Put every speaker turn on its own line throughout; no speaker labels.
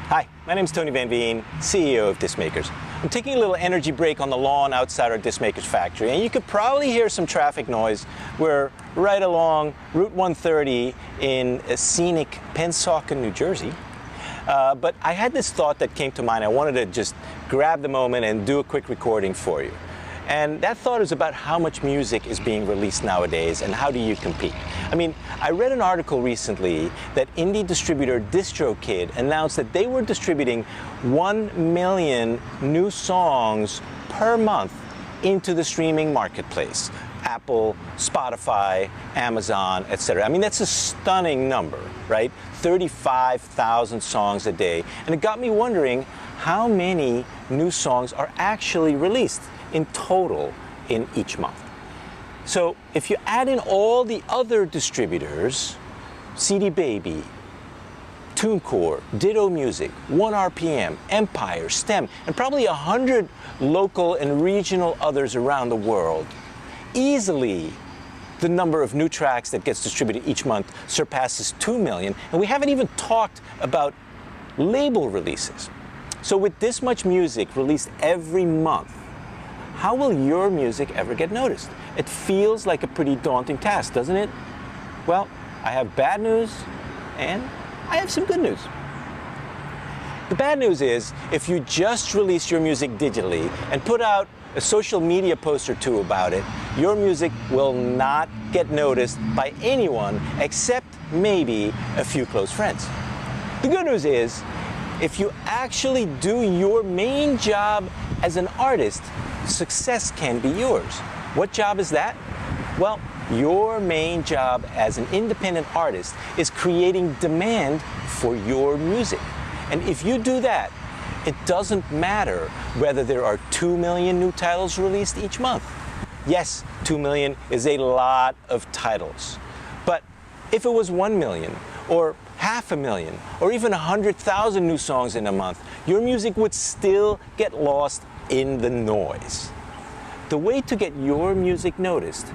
Hi, my name is Tony Van Veen, CEO of Discmakers. I'm taking a little energy break on the lawn outside our Discmakers factory, and you could probably hear some traffic noise. We're right along Route 130 in scenic Pennsauken, New Jersey. But I had this thought that came to mind. I wanted to just grab the moment and do a quick recording for you. And that thought is about how much music is being released nowadays and how do you compete. I mean, I read an article recently that indie distributor DistroKid announced that they were distributing 1 million new songs per month into the streaming marketplace. Apple, Spotify, Amazon, etc. I mean, that's a stunning number, right? 35,000 songs a day. And it got me wondering how many new songs are actually released in total in each month. So if you add in all the other distributors, CD Baby, TuneCore, Ditto Music, 1RPM, Empire, STEM, and probably 100 local and regional others around the world, easily the number of new tracks that gets distributed each month surpasses 2 million, and we haven't even talked about label releases. So with this much music released every month, how will your music ever get noticed? It feels like a pretty daunting task, doesn't it? Well, I have bad news and I have some good news. The bad news is, if you just release your music digitally and put out a social media post or two about it, your music will not get noticed by anyone except maybe a few close friends. The good news is, if you actually do your main job as an artist, success can be yours. What job is that? Well, your main job as an independent artist is creating demand for your music. And if you do that, it doesn't matter whether there are 2 million new titles released each month. Yes, 2 million is a lot of titles. But if it was 1 million, or 500,000, or even 100,000 new songs in a month, your music would still get lost in the noise. The way to get your music noticed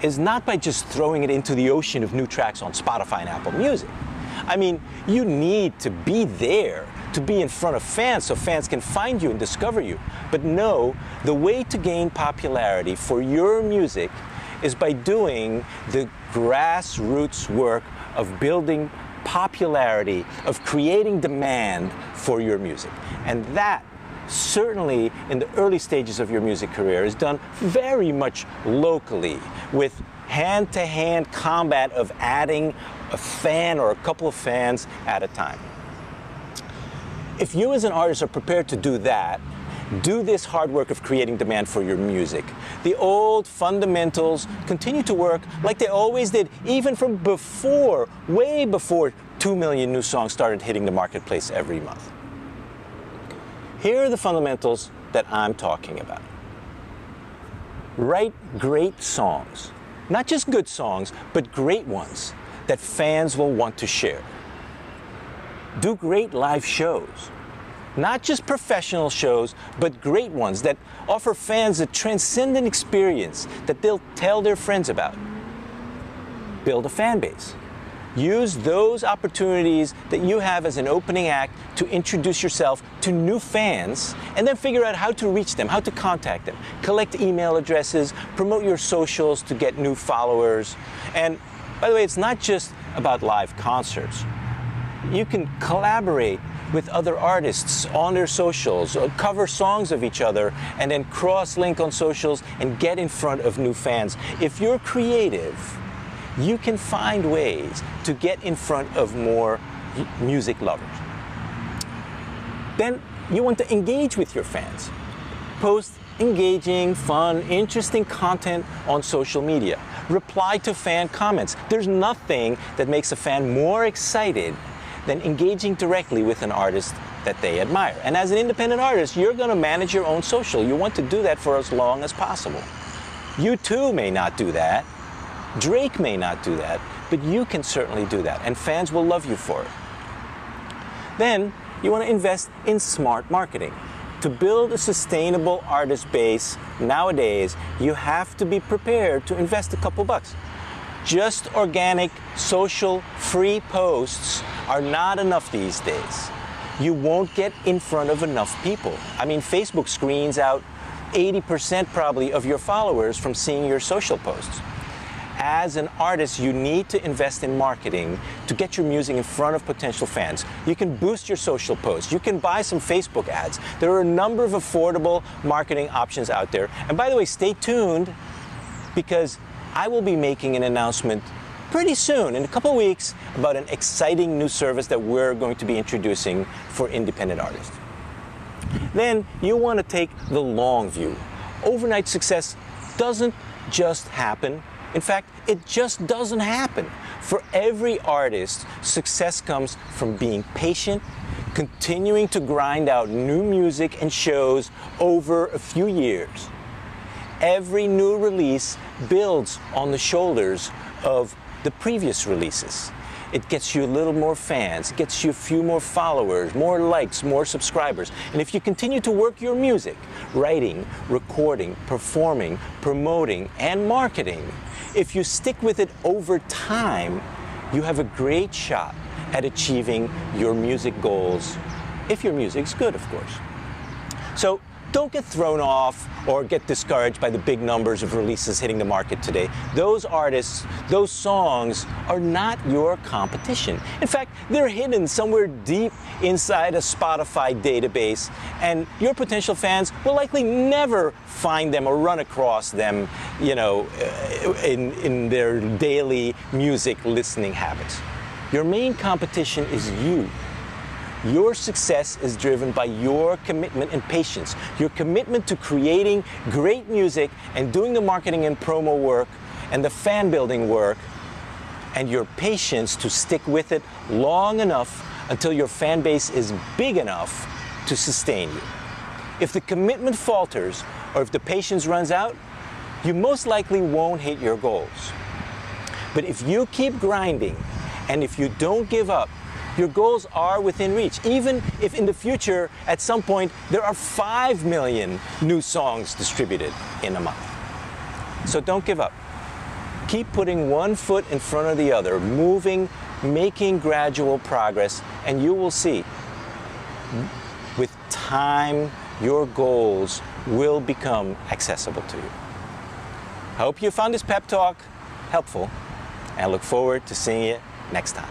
is not by just throwing it into the ocean of new tracks on Spotify and Apple Music. I mean, you need to be there, to be in front of fans so fans can find you and discover you. But no, the way to gain popularity for your music is by doing the grassroots work of building popularity, of creating demand for your music. And that, certainly in the early stages of your music career, is done very much locally with hand-to-hand combat of adding a fan or a couple of fans at a time. If you as an artist are prepared to do that, do this hard work of creating demand for your music, the old fundamentals continue to work like they always did, even from before, way before 2 million new songs started hitting the marketplace every month. Here are the fundamentals that I'm talking about. Write great songs. Not just good songs, but great ones that fans will want to share. Do great live shows. Not just professional shows, but great ones that offer fans a transcendent experience that they'll tell their friends about. Build a fan base. Use those opportunities that you have as an opening act to introduce yourself to new fans, and then figure out how to reach them, how to contact them. Collect email addresses, promote your socials to get new followers. And by the way, it's not just about live concerts. You can collaborate with other artists on their socials, cover songs of each other, and then cross-link on socials and get in front of new fans. If you're creative, you can find ways to get in front of more music lovers. Then you want to engage with your fans. Post engaging, fun, interesting content on social media. Reply to fan comments. There's nothing that makes a fan more excited than engaging directly with an artist that they admire. And as an independent artist, you're going to manage your own social. You want to do that for as long as possible. U2 may not do that. Drake may not do that, but you can certainly do that, and fans will love you for it. Then you want to invest in smart marketing. To build a sustainable artist base nowadays, you have to be prepared to invest a couple bucks. Just organic, social, free posts are not enough these days. you won't get in front of enough people. I mean, Facebook screens out 80% probably of your followers from seeing your social posts. As an artist, you need to invest in marketing to get your music in front of potential fans. You can boost your social posts. You can buy some Facebook ads. There are a number of affordable marketing options out there. And by the way, stay tuned, because I will be making an announcement pretty soon, in a couple of weeks, about an exciting new service that we're going to be introducing for independent artists. Then you want to take the long view. Overnight success doesn't just happen. In fact, it just doesn't happen. For every artist, success comes from being patient, continuing to grind out new music and shows over a few years. Every new release builds on the shoulders of the previous releases. It gets you a little more fans, it gets you a few more followers, more likes, more subscribers. And if you continue to work your music, writing, recording, performing, promoting, and marketing, if you stick with it over time, you have a great shot at achieving your music goals, if your music's good, of course. So don't get thrown off or get discouraged by the big numbers of releases hitting the market today. Those artists, those songs are not your competition. In fact, they're hidden somewhere deep inside a Spotify database, and your potential fans will likely never find them or run across them, in their daily music listening habits. Your main competition is you. Your success is driven by your commitment and patience, your commitment to creating great music and doing the marketing and promo work and the fan building work, and your patience to stick with it long enough until your fan base is big enough to sustain you. If the commitment falters or if the patience runs out, you most likely won't hit your goals. But if you keep grinding and if you don't give up, your goals are within reach, even if in the future, at some point, there are 5 million new songs distributed in a month. So don't give up. Keep putting one foot in front of the other, moving, making gradual progress, and you will see, with time, your goals will become accessible to you. I hope you found this pep talk helpful, and I look forward to seeing you next time.